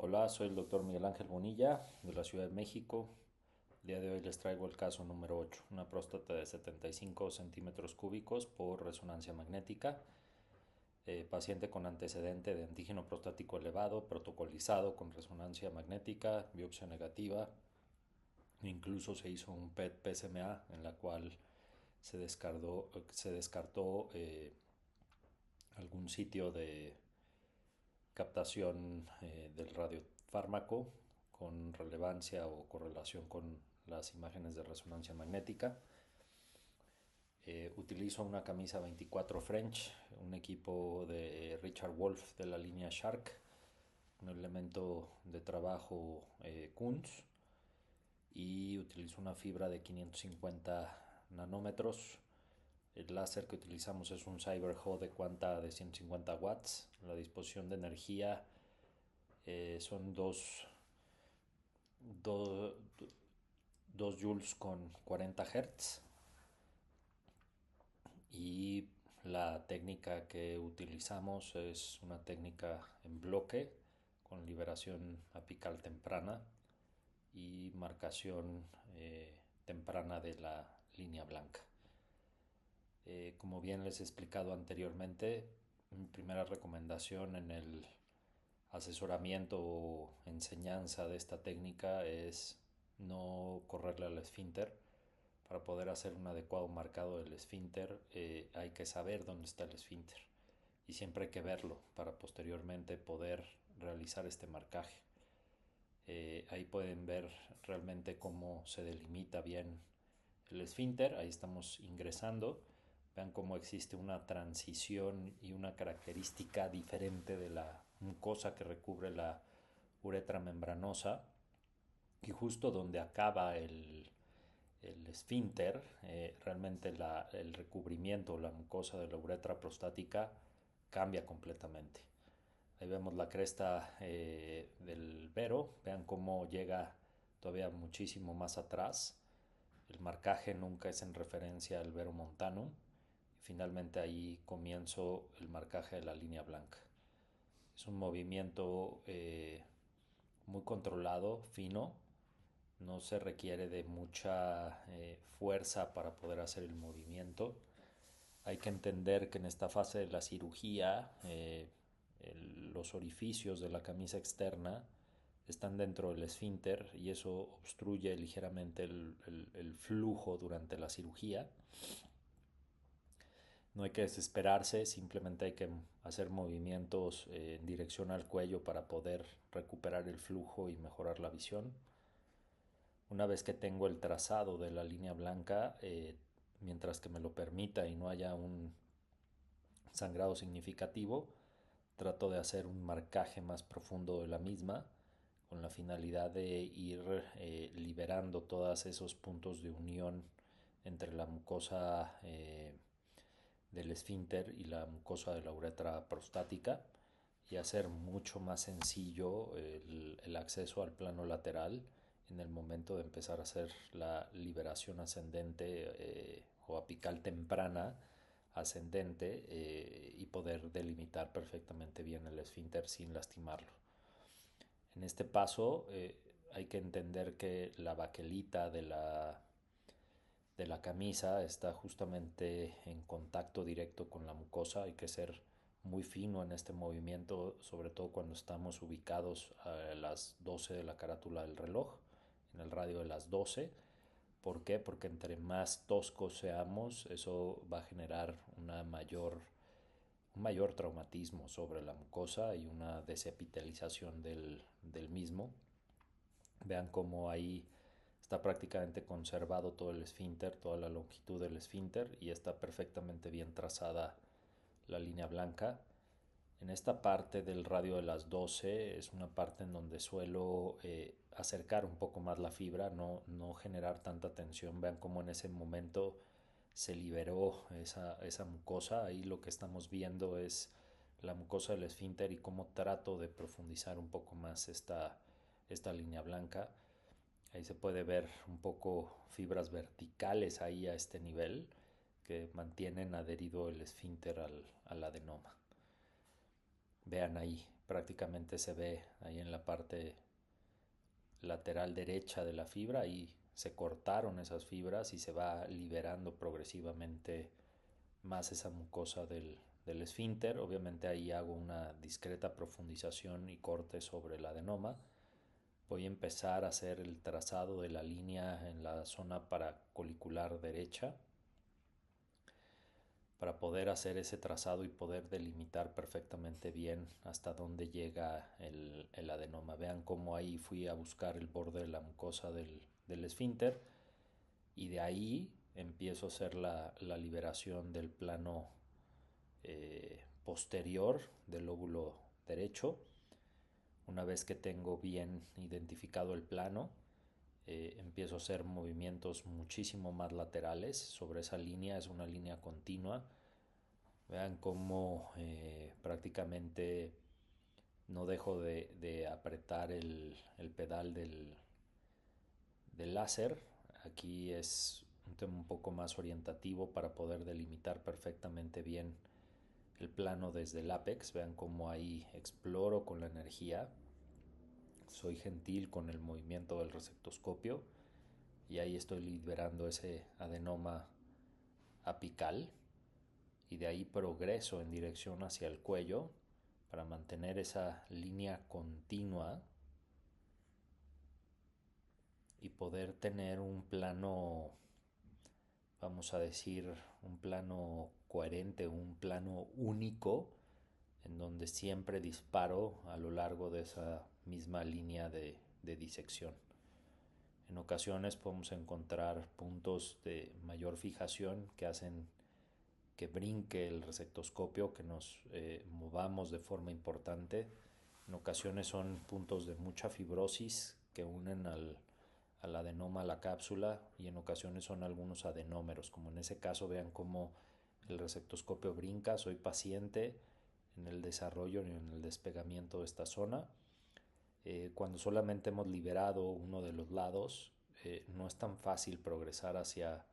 Hola, soy el doctor Miguel Ángel Bonilla de la Ciudad de México. El día de hoy les traigo el caso número 8, una próstata de 75 centímetros cúbicos por resonancia magnética, paciente con antecedente de antígeno prostático elevado, protocolizado con resonancia magnética, biopsia negativa. Incluso se hizo un PET-PSMA en la cual se descartó algún sitio de captación del radiofármaco con relevancia o correlación con las imágenes de resonancia magnética. Utilizo una camisa 24 French, un equipo de Richard Wolf de la línea Shark, un elemento de trabajo Kunz, y utilizo una fibra de 550 nanómetros. El láser que utilizamos es un CyberHO de Quanta de 150 watts. La disposición de energía son 2 joules con 40 Hz. Y la técnica que utilizamos es una técnica en bloque con liberación apical temprana y marcación temprana de la línea blanca. Como bien les he explicado anteriormente, mi primera recomendación en el asesoramiento o enseñanza de esta técnica es no correrle al esfínter. Para poder hacer un adecuado marcado del esfínter hay que saber dónde está el esfínter y siempre hay que verlo para posteriormente poder realizar este marcaje. Ahí pueden ver realmente cómo se delimita bien el esfínter. Ahí estamos ingresando. Vean cómo existe una transición y una característica diferente de la mucosa que recubre la uretra membranosa. Y justo donde acaba el esfínter, realmente el recubrimiento, la mucosa de la uretra prostática cambia completamente. Ahí vemos la cresta del vero, vean cómo llega todavía muchísimo más atrás. El marcaje nunca es en referencia al vero montanum. Finalmente ahí comienzo el marcaje de la línea blanca. Es un movimiento muy controlado, fino. No se requiere de mucha fuerza para poder hacer el movimiento. Hay que entender que en esta fase de la cirugía los orificios de la camisa externa están dentro del esfínter y eso obstruye ligeramente el flujo durante la cirugía. No hay que desesperarse, simplemente hay que hacer movimientos en dirección al cuello para poder recuperar el flujo y mejorar la visión. Una vez que tengo el trazado de la línea blanca, mientras que me lo permita y no haya un sangrado significativo, trato de hacer un marcaje más profundo de la misma con la finalidad de ir liberando todos esos puntos de unión entre la mucosa del esfínter y la mucosa de la uretra prostática y hacer mucho más sencillo el acceso al plano lateral en el momento de empezar a hacer la liberación ascendente o apical temprana ascendente y poder delimitar perfectamente bien el esfínter sin lastimarlo. En este paso hay que entender que la baquelita de la camisa está justamente en contacto directo con la mucosa. Hay que ser muy fino en este movimiento, sobre todo cuando estamos ubicados a las 12 de la carátula del reloj, en el radio de las 12. ¿Por qué? Porque entre más toscos seamos, eso va a generar un mayor traumatismo sobre la mucosa y una desepitelización del mismo. Vean cómo ahí está prácticamente conservado todo el esfínter, toda la longitud del esfínter y está perfectamente bien trazada la línea blanca. En esta parte del radio de las 12 es una parte en donde suelo acercar un poco más la fibra, no generar tanta tensión. Vean cómo en ese momento se liberó esa mucosa. Ahí lo que estamos viendo es la mucosa del esfínter y cómo trato de profundizar un poco más esta línea blanca. Ahí se puede ver un poco fibras verticales ahí a este nivel que mantienen adherido el esfínter al adenoma. Vean ahí prácticamente se ve ahí en la parte lateral derecha de la fibra y se cortaron esas fibras y se va liberando progresivamente más esa mucosa del esfínter. Obviamente ahí hago una discreta profundización y corte sobre el adenoma. Voy a empezar a hacer el trazado de la línea en la zona paracolicular derecha para poder hacer ese trazado y poder delimitar perfectamente bien hasta dónde llega el adenoma. Vean cómo ahí fui a buscar el borde de la mucosa del esfínter y de ahí empiezo a hacer la liberación del plano posterior del lóbulo derecho. Una vez que tengo bien identificado el plano, empiezo a hacer movimientos muchísimo más laterales sobre esa línea. Es una línea continua. Vean cómo prácticamente no dejo de apretar el pedal del láser. Aquí es un tema un poco más orientativo para poder delimitar perfectamente bien el plano desde el ápex. Vean cómo ahí exploro con la energía. Soy gentil con el movimiento del resectoscopio y ahí estoy liberando ese adenoma apical y de ahí progreso en dirección hacia el cuello para mantener esa línea continua y poder tener un plano, vamos a decir, un plano coherente, un plano único en donde siempre disparo a lo largo de esa misma línea de disección. En ocasiones podemos encontrar puntos de mayor fijación que hacen que brinque el resectoscopio, que nos movamos de forma importante. En ocasiones son puntos de mucha fibrosis que unen al adenoma a la cápsula y en ocasiones son algunos adenómeros, como en ese caso vean cómo el resectoscopio brinca. Soy paciente en el desarrollo y en el despegamiento de esta zona. Cuando solamente hemos liberado uno de los lados, no es tan fácil progresar hacia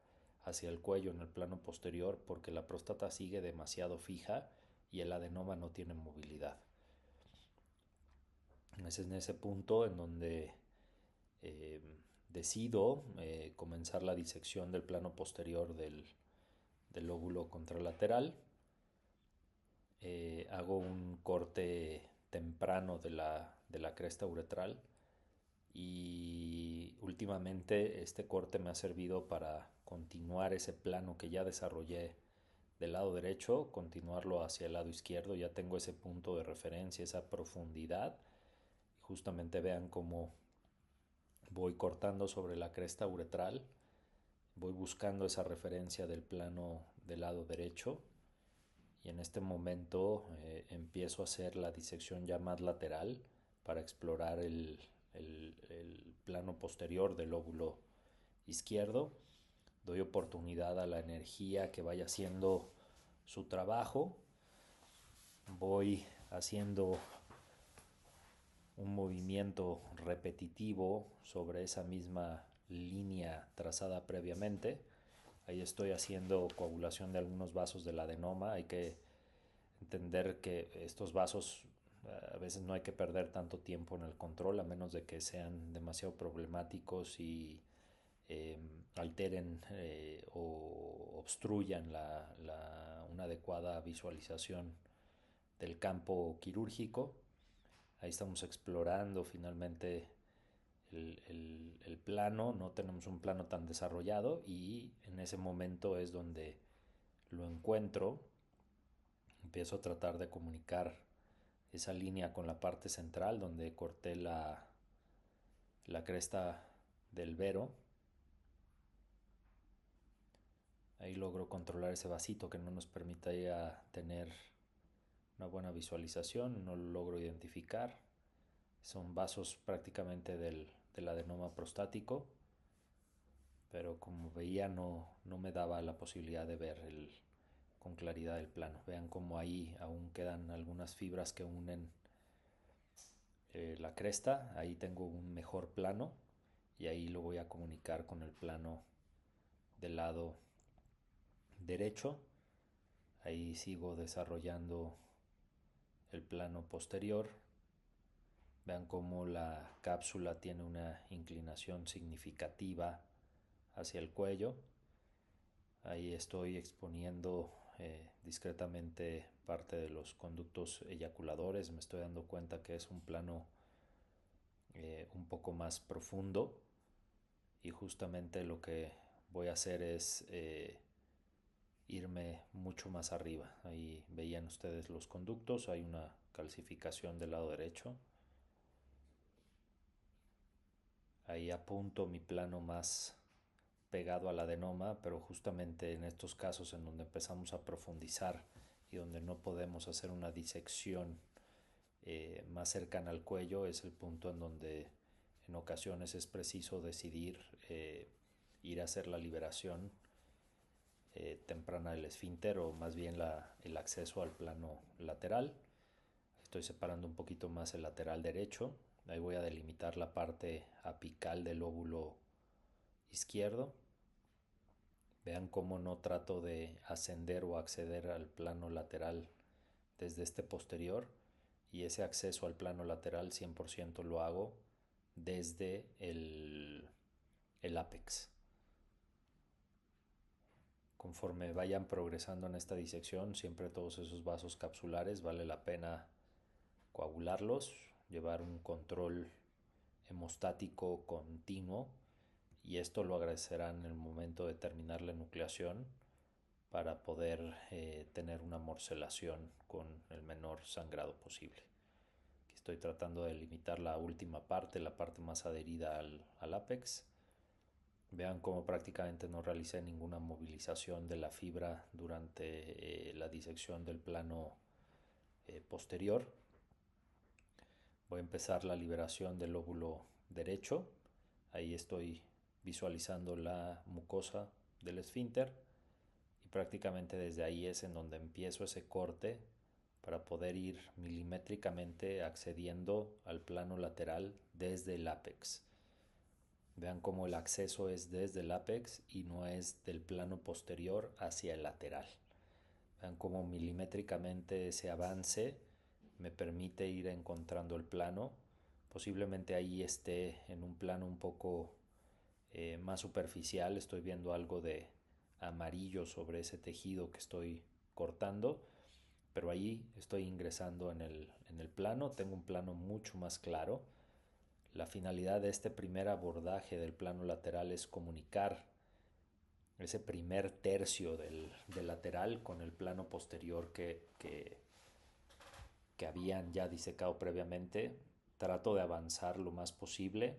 el cuello en el plano posterior porque la próstata sigue demasiado fija y el adenoma no tiene movilidad. Es en ese punto en donde eh, decido comenzar la disección del plano posterior del lóbulo contralateral. Hago un corte temprano de la cresta uretral y últimamente este corte me ha servido para continuar ese plano que ya desarrollé del lado derecho, continuarlo hacia el lado izquierdo. Ya tengo ese punto de referencia, esa profundidad. Justamente vean cómo voy cortando sobre la cresta uretral, voy buscando esa referencia del plano del lado derecho y en este momento empiezo a hacer la disección ya más lateral para explorar el plano posterior del lóbulo izquierdo. Doy oportunidad a la energía que vaya haciendo su trabajo. Voy haciendo un movimiento repetitivo sobre esa misma línea trazada previamente. Ahí estoy haciendo coagulación de algunos vasos del adenoma. Hay que entender que estos vasos a veces no hay que perder tanto tiempo en el control a menos de que sean demasiado problemáticos y eh, alteren o obstruyan una adecuada visualización del campo quirúrgico. Ahí estamos explorando finalmente el plano. No tenemos un plano tan desarrollado y en ese momento es donde lo encuentro. Empiezo a tratar de comunicar esa línea con la parte central donde corté la cresta del vero. Ahí logro controlar ese vasito que no nos permitía tener una buena visualización. No lo logro identificar. Son vasos prácticamente del adenoma prostático, pero como veía no me daba la posibilidad de ver con claridad el plano. Vean cómo ahí aún quedan algunas fibras que unen la cresta. Ahí tengo un mejor plano y ahí lo voy a comunicar con el plano del lado derecho. Ahí sigo desarrollando el plano posterior Vean cómo la cápsula tiene una inclinación significativa hacia el cuello. Ahí estoy exponiendo discretamente parte de los conductos eyaculadores. Me estoy dando cuenta que es un plano un poco más profundo, y justamente lo que voy a hacer es irme mucho más arriba. Ahí veían ustedes los conductos, hay una calcificación del lado derecho. Ahí apunto mi plano más pegado al adenoma, pero justamente en estos casos en donde empezamos a profundizar y donde no podemos hacer una disección más cercana al cuello, es el punto en donde en ocasiones es preciso decidir ir a hacer la liberación temprana del esfínter, o más bien el acceso al plano lateral. Estoy separando un poquito más el lateral derecho. Ahí voy a delimitar la parte apical del lóbulo izquierdo. Vean cómo no trato de ascender o acceder al plano lateral desde este posterior, y ese acceso al plano lateral 100% lo hago desde el ápex. Conforme vayan progresando en esta disección, siempre todos esos vasos capsulares vale la pena coagularlos, llevar un control hemostático continuo, y esto lo agradecerán en el momento de terminar la enucleación para poder tener una morcelación con el menor sangrado posible. Aquí estoy tratando de limitar la última parte, la parte más adherida al ápex. Vean cómo prácticamente no realicé ninguna movilización de la fibra durante la disección del plano posterior. Voy a empezar la liberación del lóbulo derecho. Ahí estoy visualizando la mucosa del esfínter, y prácticamente desde ahí es en donde empiezo ese corte para poder ir milimétricamente accediendo al plano lateral desde el ápex. Vean cómo el acceso es desde el ápex y no es del plano posterior hacia el lateral. Vean cómo milimétricamente ese avance me permite ir encontrando el plano. Posiblemente ahí esté en un plano un poco más superficial. Estoy viendo algo de amarillo sobre ese tejido que estoy cortando, pero ahí estoy ingresando en el plano. Tengo un plano mucho más claro. La finalidad de este primer abordaje del plano lateral es comunicar ese primer tercio del lateral con el plano posterior que habían ya disecado previamente. Trato de avanzar lo más posible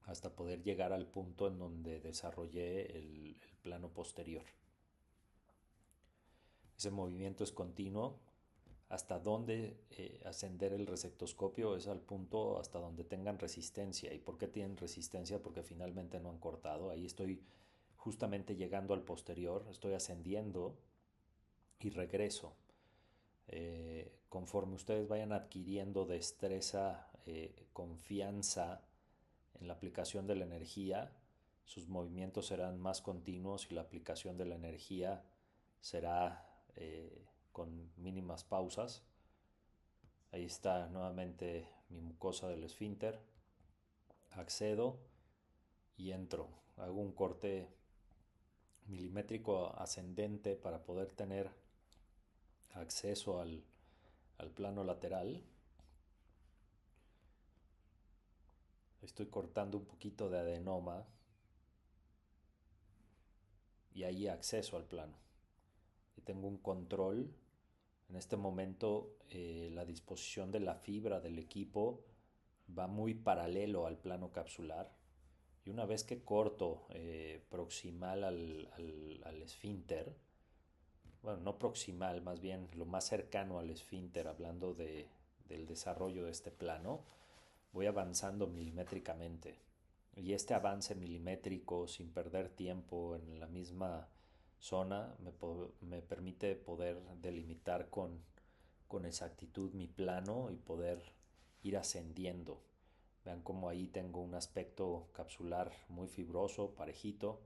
hasta poder llegar al punto en donde desarrollé el plano posterior. Ese movimiento es continuo. Hasta donde ascender el resectoscopio es al punto hasta donde tengan resistencia. ¿Y por qué tienen resistencia? Porque finalmente no han cortado. Ahí estoy justamente llegando al posterior, estoy ascendiendo y regreso. Conforme ustedes vayan adquiriendo destreza, confianza en la aplicación de la energía, sus movimientos serán más continuos y la aplicación de la energía será con mínimas pausas. Ahí está nuevamente mi mucosa del esfínter. Accedo y entro. Hago un corte milimétrico ascendente para poder tener acceso al plano lateral. Estoy cortando un poquito de adenoma y ahí acceso al plano. Y tengo un control. En este momento la disposición de la fibra del equipo va muy paralelo al plano capsular. Y una vez que corto proximal al esfínter, bueno, no proximal, más bien lo más cercano al esfínter, hablando del desarrollo de este plano, voy avanzando milimétricamente. Y este avance milimétrico sin perder tiempo en la misma zona me permite poder delimitar con exactitud mi plano y poder ir ascendiendo. Vean cómo ahí tengo un aspecto capsular muy fibroso, parejito.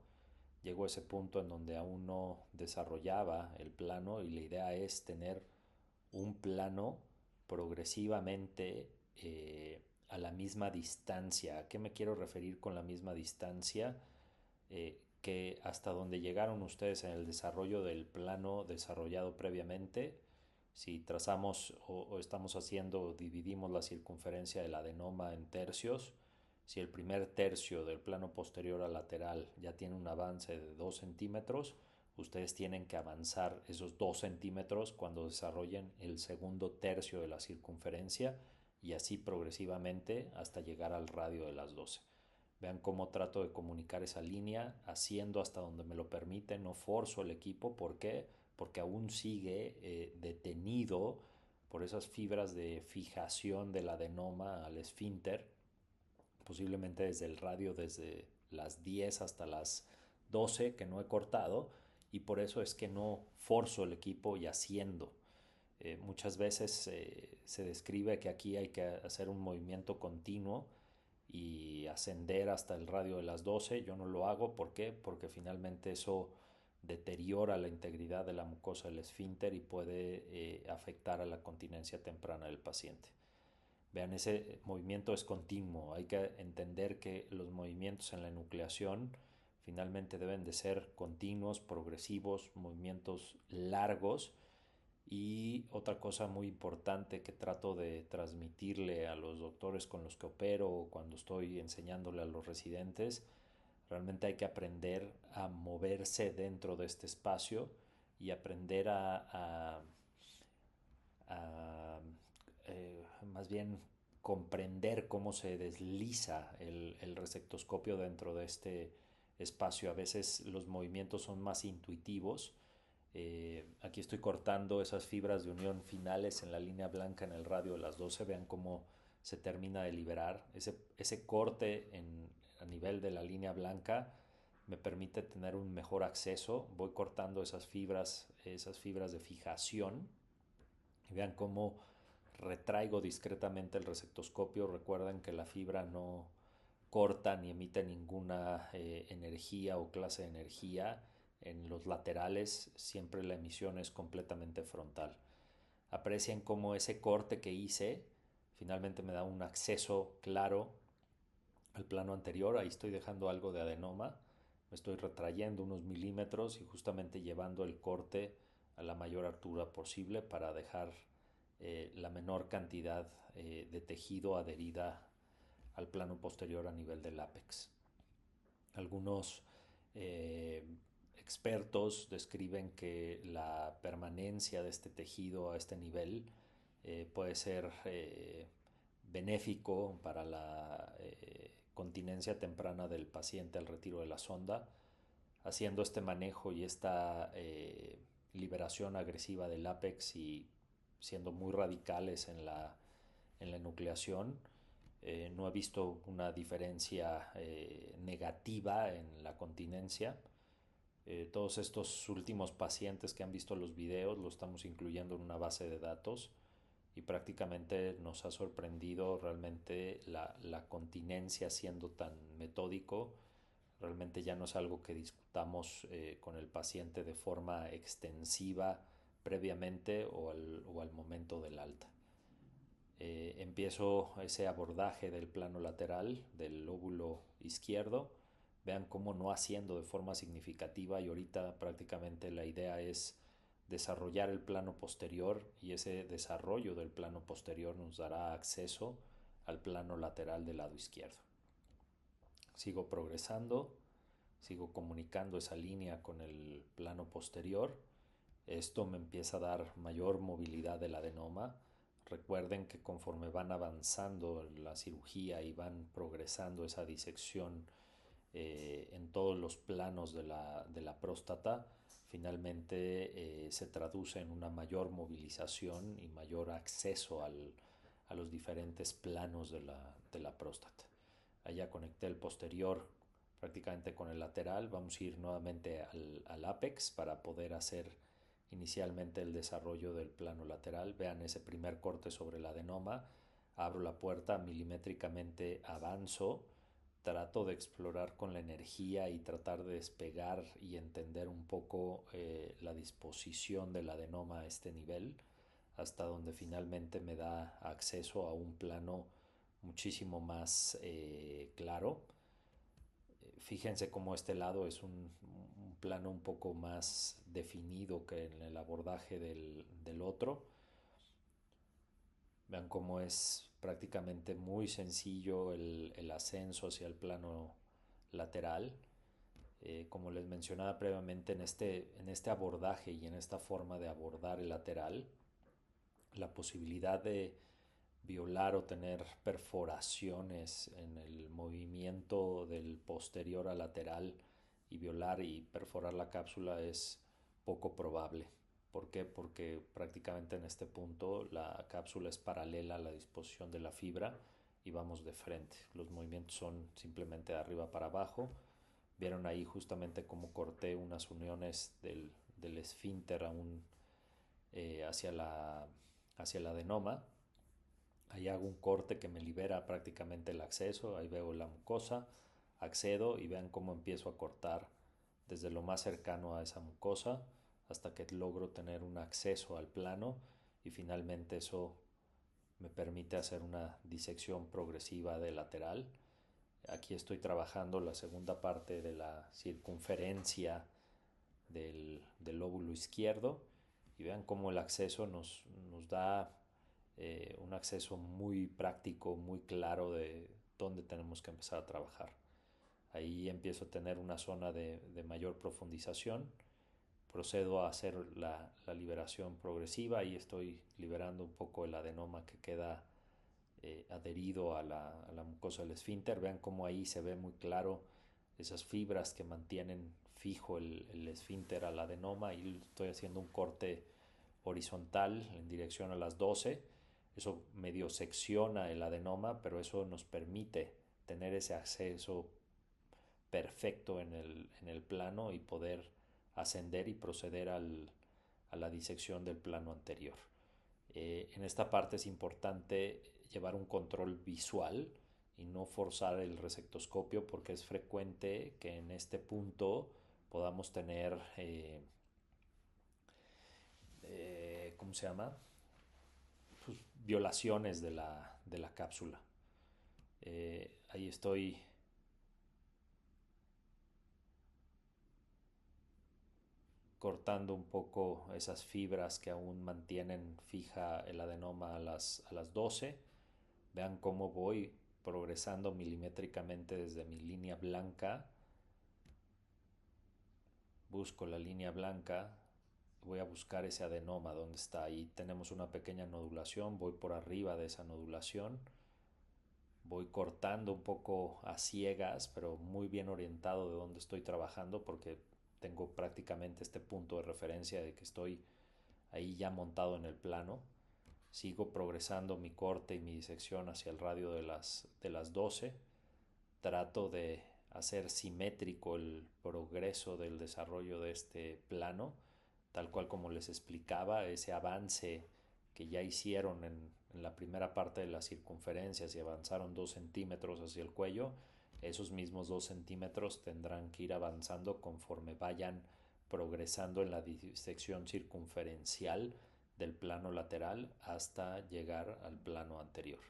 Llego a ese punto en donde aún no desarrollaba el plano, y la idea es tener un plano progresivamente misma distancia. ¿A qué me quiero referir con la misma distancia? Que hasta donde llegaron ustedes en el desarrollo del plano desarrollado previamente, si trazamos o estamos haciendo, dividimos la circunferencia del adenoma en tercios, si el primer tercio del plano posterior al lateral ya tiene un avance de 2 centímetros, ustedes tienen que avanzar esos 2 centímetros cuando desarrollen el segundo tercio de la circunferencia y así progresivamente hasta llegar al radio de las 12. Vean cómo trato de comunicar esa línea, haciendo hasta donde me lo permite, no forzo el equipo. ¿Por qué? Porque aún sigue detenido por esas fibras de fijación del adenoma al esfínter, posiblemente desde el radio, desde las 10 hasta las 12 que no he cortado, y por eso es que no forzo el equipo y haciendo. Muchas veces se describe que aquí hay que hacer un movimiento continuo y ascender hasta el radio de las 12. Yo no lo hago. ¿Por qué? Porque finalmente eso deteriora la integridad de la mucosa del esfínter y puede afectar a la continencia temprana del paciente. Vean, ese movimiento es continuo. Hay que entender que los movimientos en la enucleación finalmente deben de ser continuos, progresivos, movimientos largos. Y otra cosa muy importante que trato de transmitirle a los doctores con los que opero o cuando estoy enseñándole a los residentes, realmente hay que aprender a moverse dentro de este espacio y aprender a más bien comprender cómo se desliza el receptoscopio dentro de este espacio. A veces los movimientos son más intuitivos. Aquí estoy cortando esas fibras de unión finales en la línea blanca en el radio de las 12. Vean cómo se termina de liberar. Ese corte a nivel de la línea blanca me permite tener un mejor acceso. Voy cortando esas fibras de fijación. Y vean cómo retraigo discretamente el receptoscopio. Recuerden que la fibra no corta ni emite ninguna energía o clase de energía. En los laterales siempre la emisión es completamente frontal. Aprecien cómo ese corte que hice finalmente me da un acceso claro al plano anterior. Ahí estoy dejando algo de adenoma, me estoy retrayendo unos milímetros y justamente llevando el corte a la mayor altura posible para dejar la menor cantidad de tejido adherida al plano posterior a nivel del ápex. Algunos eh, expertos describen que la permanencia de este tejido a este nivel puede ser benéfico para la continencia temprana del paciente al retiro de la sonda. Haciendo este manejo y esta liberación agresiva del ápex y siendo muy radicales en la enucleación, no he visto una diferencia negativa en la continencia. Todos estos últimos pacientes que han visto los videos lo estamos incluyendo en una base de datos y prácticamente nos ha sorprendido realmente la continencia siendo tan metódico. Realmente ya no es algo que discutamos con el paciente de forma extensiva previamente o al momento del alta. Empiezo ese abordaje del plano lateral del lóbulo izquierdo. Vean cómo no haciendo de forma significativa y ahorita prácticamente la idea es desarrollar el plano posterior y ese desarrollo del plano posterior nos dará acceso al plano lateral del lado izquierdo. Sigo progresando, sigo comunicando esa línea con el plano posterior. Esto me empieza a dar mayor movilidad del adenoma. Recuerden que conforme van avanzando la cirugía y van progresando esa disección en todos los planos de la próstata, finalmente se traduce en una mayor movilización y mayor acceso a los diferentes planos de la próstata. Allá conecté el posterior prácticamente con el lateral. Vamos a ir nuevamente al ápex para poder hacer inicialmente el desarrollo del plano lateral. Vean ese primer corte sobre el adenoma. Abro la puerta, milimétricamente avanzo, trato de explorar con la energía y tratar de despegar y entender un poco la disposición del adenoma a este nivel, hasta donde finalmente me da acceso a un plano muchísimo más claro. Fíjense cómo este lado es un plano un poco más definido que en el abordaje del otro. Vean cómo es prácticamente muy sencillo el ascenso hacia el plano lateral. Como les mencionaba previamente, en este abordaje y en esta forma de abordar el lateral, la posibilidad de violar o tener perforaciones en el movimiento del posterior al lateral y violar y perforar la cápsula es poco probable. ¿Por qué? Porque prácticamente en este punto la cápsula es paralela a la disposición de la fibra y vamos de frente. Los movimientos son simplemente de arriba para abajo. Vieron ahí justamente cómo corté unas uniones del esfínter hacia el adenoma. Ahí hago un corte que me libera prácticamente el acceso. Ahí veo la mucosa, accedo y vean cómo empiezo a cortar desde lo más cercano a esa mucosa hasta que logro tener un acceso al plano y finalmente eso me permite hacer una disección progresiva de lateral. Aquí estoy trabajando la segunda parte de la circunferencia del lóbulo izquierdo y vean cómo el acceso nos da un acceso muy práctico, muy claro de dónde tenemos que empezar a trabajar. Ahí empiezo a tener una zona de mayor profundización. Procedo a hacer la liberación progresiva y estoy liberando un poco el adenoma que queda adherido a la mucosa del esfínter. Vean cómo ahí se ve muy claro esas fibras que mantienen fijo el esfínter al adenoma y estoy haciendo un corte horizontal en dirección a las 12. Eso medio secciona el adenoma, pero eso nos permite tener ese acceso perfecto en el plano y poder ascender y proceder a la disección del plano anterior. En esta parte es importante llevar un control visual y no forzar el resectoscopio porque es frecuente que en este punto podamos tener, ¿cómo se llama? Pues, violaciones de la cápsula. Ahí estoy cortando un poco esas fibras que aún mantienen fija el adenoma a las 12. Vean cómo voy progresando milimétricamente desde mi línea blanca. Busco la línea blanca. Voy a buscar ese adenoma donde está. Ahí tenemos una pequeña nodulación. Voy por arriba de esa nodulación. Voy cortando un poco a ciegas, pero muy bien orientado de dónde estoy trabajando porque tengo prácticamente este punto de referencia de que estoy ahí ya montado en el plano. Sigo progresando mi corte y mi disección hacia el radio de las 12. Trato de hacer simétrico el progreso del desarrollo de este plano, tal cual como les explicaba, ese avance que ya hicieron en la primera parte de la circunferencia, si avanzaron 2 centímetros hacia el cuello, esos mismos 2 centímetros tendrán que ir avanzando conforme vayan progresando en la disección circunferencial del plano lateral hasta llegar al plano anterior.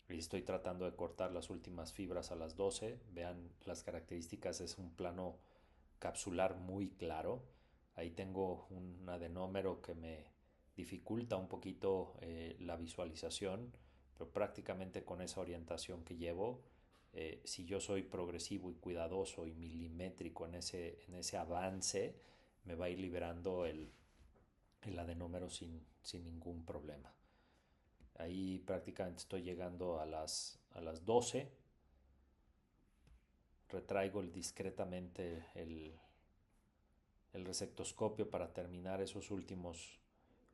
Y estoy tratando de cortar las últimas fibras a las 12. Vean las características, es un plano capsular muy claro. Ahí tengo un adenómero que me dificulta un poquito la visualización, pero prácticamente con esa orientación que llevo, si yo soy progresivo y cuidadoso y milimétrico en ese avance, me va a ir liberando el adenómero sin ningún problema. Ahí prácticamente estoy llegando a las 12. Retraigo discretamente el resectoscopio para terminar esos últimos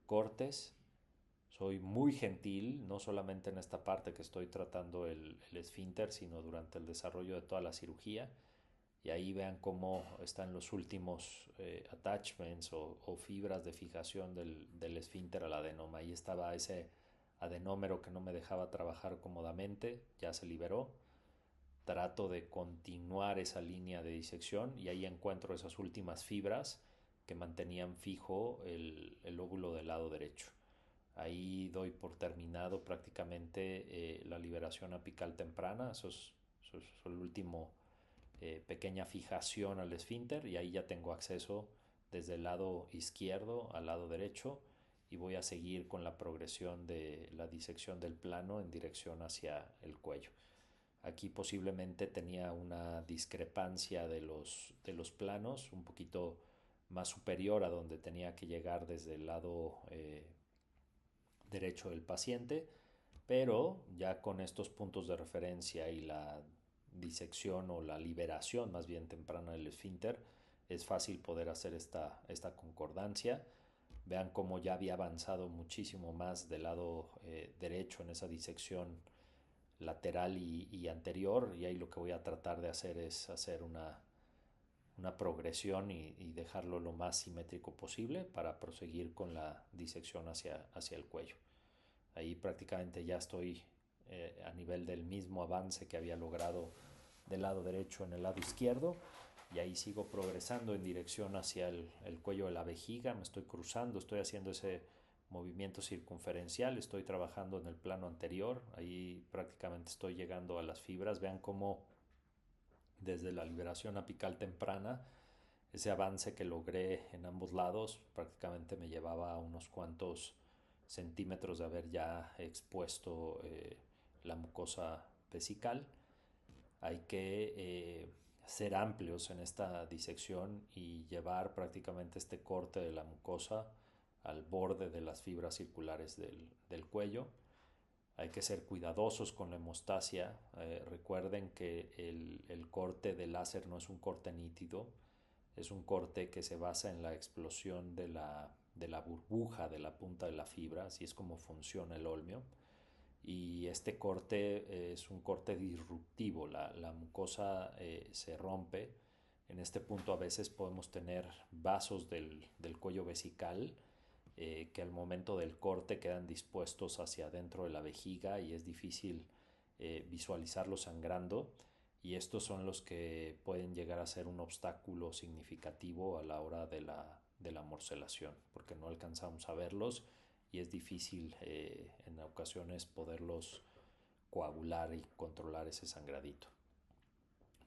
cortes. Soy muy gentil, no solamente en esta parte que estoy tratando el esfínter, sino durante el desarrollo de toda la cirugía. Y ahí vean cómo están los últimos attachments o fibras de fijación del esfínter al adenoma. Ahí estaba ese adenómero que no me dejaba trabajar cómodamente, ya se liberó. Trato de continuar esa línea de disección y ahí encuentro esas últimas fibras que mantenían fijo el óvulo del lado derecho. Ahí doy por terminado prácticamente la liberación apical temprana. Eso es el último pequeña fijación al esfínter y ahí ya tengo acceso desde el lado izquierdo al lado derecho y voy a seguir con la progresión de la disección del plano en dirección hacia el cuello. Aquí posiblemente tenía una discrepancia de los planos un poquito más superior a donde tenía que llegar desde el lado derecho del paciente, pero ya con estos puntos de referencia y la disección o la liberación más bien temprana del esfínter, es fácil poder hacer esta concordancia. Vean cómo ya había avanzado muchísimo más del lado derecho en esa disección lateral y anterior, y ahí lo que voy a tratar de hacer es hacer una progresión y dejarlo lo más simétrico posible para proseguir con la disección hacia el cuello. Ahí prácticamente ya estoy a nivel del mismo avance que había logrado del lado derecho en el lado izquierdo y ahí sigo progresando en dirección hacia el cuello de la vejiga, me estoy cruzando, estoy haciendo ese movimiento circunferencial, estoy trabajando en el plano anterior, ahí prácticamente estoy llegando a las fibras, vean cómo desde la liberación apical temprana ese avance que logré en ambos lados prácticamente me llevaba a unos cuantos centímetros de haber ya expuesto la mucosa vesical. Hay que ser amplios en esta disección y llevar prácticamente este corte de la mucosa al borde de las fibras circulares del cuello. Hay que ser cuidadosos con la hemostasia. Recuerden que el corte de láser no es un corte nítido, es un corte que se basa en la explosión de la burbuja de la punta de la fibra, así es como funciona el olmio. Y este corte es un corte disruptivo, la mucosa se rompe. En este punto a veces podemos tener vasos del cuello vesical que al momento del corte quedan dispuestos hacia adentro de la vejiga y es difícil visualizarlos sangrando y estos son los que pueden llegar a ser un obstáculo significativo a la hora de la morcelación porque no alcanzamos a verlos y es difícil en ocasiones poderlos coagular y controlar ese sangradito.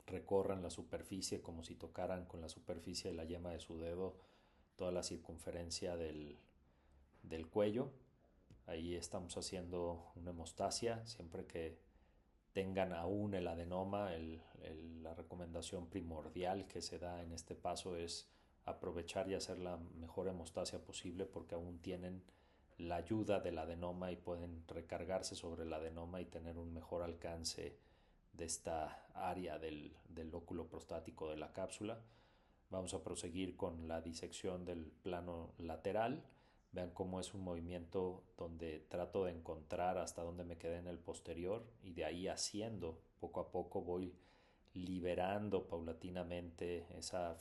Recorran la superficie como si tocaran con la superficie de la yema de su dedo toda la circunferencia del cuello. Ahí estamos haciendo una hemostasia. Siempre que tengan aún el adenoma, la recomendación primordial que se da en este paso es aprovechar y hacer la mejor hemostasia posible porque aún tienen la ayuda del adenoma y pueden recargarse sobre el adenoma y tener un mejor alcance de esta área del lóculo prostático de la cápsula. Vamos a proseguir con la disección del plano lateral. Vean cómo es un movimiento donde trato de encontrar hasta dónde me quedé en el posterior y de ahí haciendo poco a poco voy liberando paulatinamente esa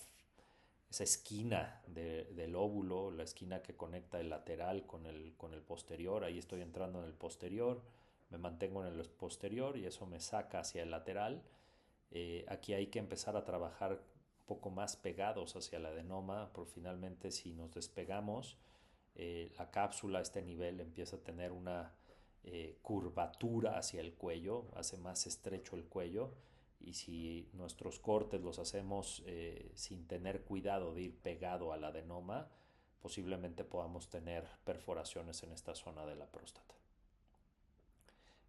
esquina del óvulo, la esquina que conecta el lateral con el posterior. Ahí estoy entrando en el posterior, me mantengo en el posterior y eso me saca hacia el lateral. Aquí hay que empezar a trabajar un poco más pegados hacia el adenoma, porque finalmente si nos despegamos, la cápsula a este nivel empieza a tener una curvatura hacia el cuello, hace más estrecho el cuello y si nuestros cortes los hacemos sin tener cuidado de ir pegado al adenoma, posiblemente podamos tener perforaciones en esta zona de la próstata.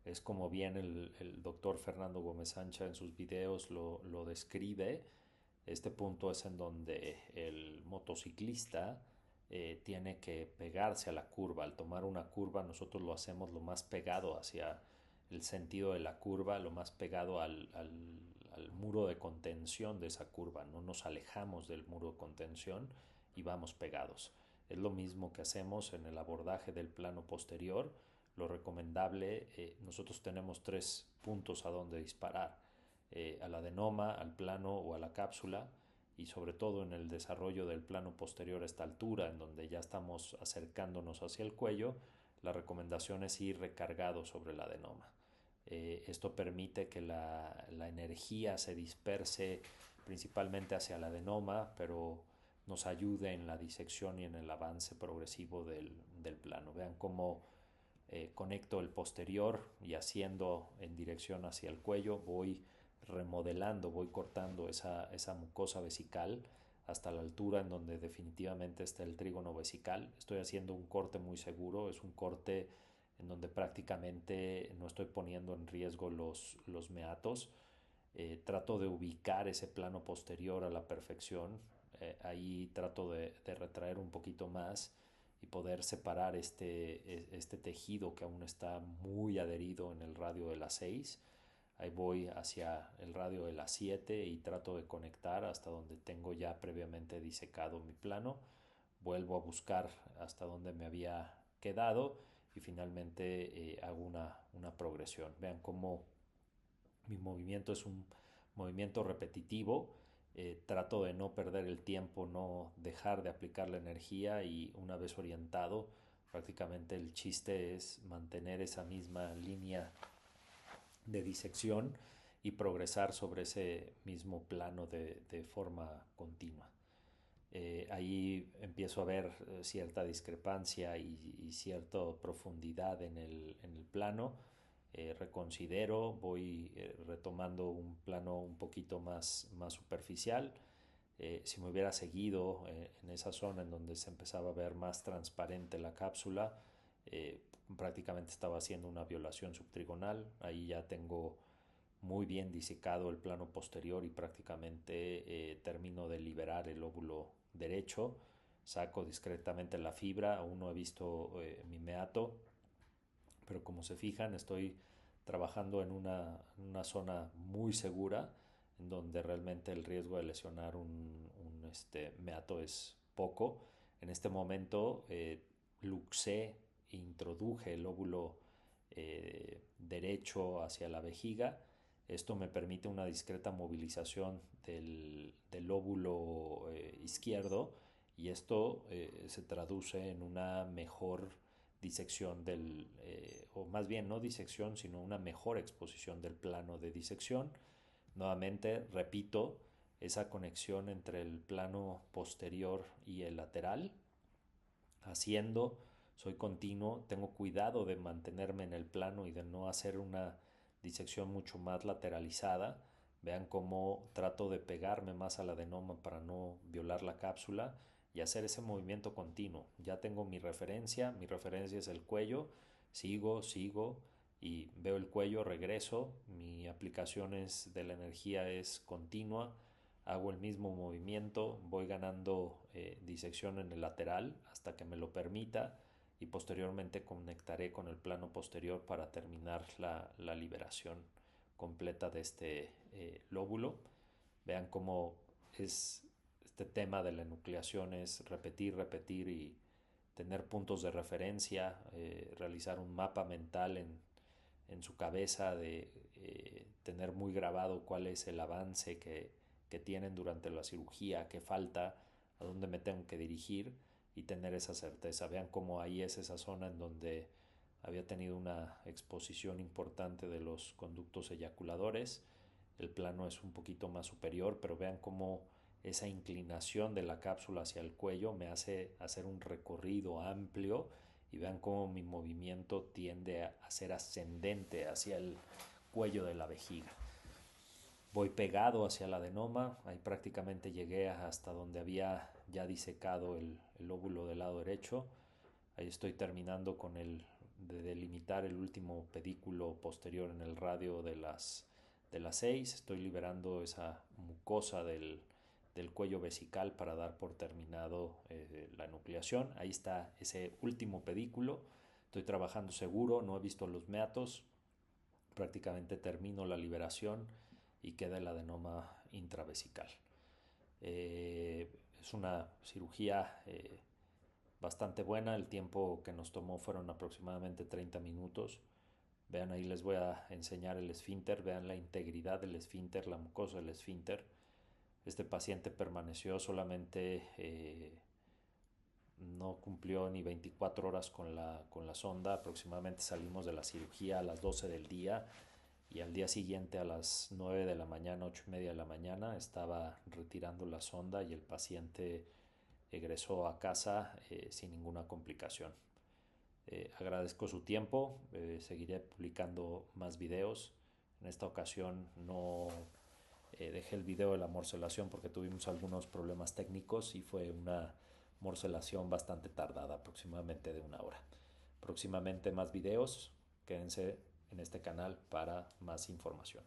Es como bien el doctor Fernando Gómez Sancha en sus videos lo describe. Este punto es en donde el motociclista tiene que pegarse a la curva. Al tomar una curva nosotros lo hacemos lo más pegado hacia el sentido de la curva, lo más pegado al muro de contención de esa curva. No nos alejamos del muro de contención y vamos pegados. Es lo mismo que hacemos en el abordaje del plano posterior. Lo recomendable, nosotros tenemos 3 puntos a donde disparar. Al adenoma, al plano o a la cápsula y sobre todo en el desarrollo del plano posterior a esta altura en donde ya estamos acercándonos hacia el cuello, la recomendación es ir recargado sobre el adenoma. Esto permite que la energía se disperse principalmente hacia el adenoma, pero nos ayude en la disección y en el avance progresivo del plano. Vean cómo conecto el posterior y haciendo en dirección hacia el cuello, voy remodelando, voy cortando esa mucosa vesical hasta la altura en donde definitivamente está el trígono vesical. Estoy haciendo un corte muy seguro, es un corte en donde prácticamente no estoy poniendo en riesgo los meatos. Trato de ubicar ese plano posterior a la perfección. Ahí trato de retraer un poquito más y poder separar este tejido que aún está muy adherido en el radio de las 6. Ahí voy hacia el radio de las 7 y trato de conectar hasta donde tengo ya previamente disecado mi plano. Vuelvo a buscar hasta donde me había quedado y finalmente hago una progresión. Vean cómo mi movimiento es un movimiento repetitivo. Trato de no perder el tiempo, no dejar de aplicar la energía y una vez orientado, prácticamente el chiste es mantener esa misma línea de disección y progresar sobre ese mismo plano de forma continua. Ahí empiezo a ver cierta discrepancia y cierta profundidad en el plano. Reconsidero, voy retomando un plano un poquito más superficial. Si me hubiera seguido en esa zona en donde se empezaba a ver más transparente la cápsula, prácticamente estaba haciendo una violación subtrigonal. Ahí ya tengo muy bien disecado el plano posterior y prácticamente termino de liberar el óvulo derecho. Saco discretamente la fibra, aún no he visto mi meato, pero como se fijan estoy trabajando en una zona muy segura en donde realmente el riesgo de lesionar meato es poco. En este momento luxé, introduje el óvulo derecho hacia la vejiga. Esto me permite una discreta movilización del óvulo izquierdo y esto se traduce en una mejor disección o más bien no disección, sino una mejor exposición del plano de disección. Nuevamente, repito, esa conexión entre el plano posterior y el lateral, haciendo, soy continuo, tengo cuidado de mantenerme en el plano y de no hacer una disección mucho más lateralizada. Vean cómo trato de pegarme más al adenoma para no violar la cápsula y hacer ese movimiento continuo. Ya tengo mi referencia es el cuello, sigo y veo el cuello, regreso, mi aplicación de la energía es continua, hago el mismo movimiento, voy ganando disección en el lateral hasta que me lo permita y posteriormente conectaré con el plano posterior para terminar la liberación completa de este lóbulo. Vean cómo es este tema de la enucleación, es repetir y tener puntos de referencia, realizar un mapa mental en su cabeza, de tener muy grabado cuál es el avance que tienen durante la cirugía, qué falta, a dónde me tengo que dirigir y tener esa certeza. Vean cómo ahí es esa zona en donde había tenido una exposición importante de los conductos eyaculadores. El plano es un poquito más superior, pero vean cómo esa inclinación de la cápsula hacia el cuello me hace hacer un recorrido amplio y vean cómo mi movimiento tiende a ser ascendente hacia el cuello de la vejiga. Voy pegado hacia el adenoma, ahí prácticamente llegué hasta donde había ya disecado el óvulo del lado derecho. Ahí estoy terminando de delimitar el último pedículo posterior en el radio de las 6. Estoy liberando esa mucosa del cuello vesical para dar por terminado la enucleación. Ahí está ese último pedículo. Estoy trabajando seguro, no he visto los meatos. Prácticamente termino la liberación y queda el adenoma intravesical. Es una cirugía bastante buena. El tiempo que nos tomó fueron aproximadamente 30 minutos. Vean, ahí les voy a enseñar el esfínter. Vean la integridad del esfínter, la mucosa del esfínter. Este paciente permaneció solamente, no cumplió ni 24 horas con la sonda. Aproximadamente salimos de la cirugía a las 12 del día y al día siguiente a las 9 de la mañana, 8:30 de la mañana, estaba retirando la sonda y el paciente egresó a casa sin ninguna complicación. Agradezco su tiempo, seguiré publicando más videos. En esta ocasión no dejé el video de la morcelación porque tuvimos algunos problemas técnicos y fue una morcelación bastante tardada, aproximadamente de 1 hora. Próximamente más videos, quédense en este canal para más información.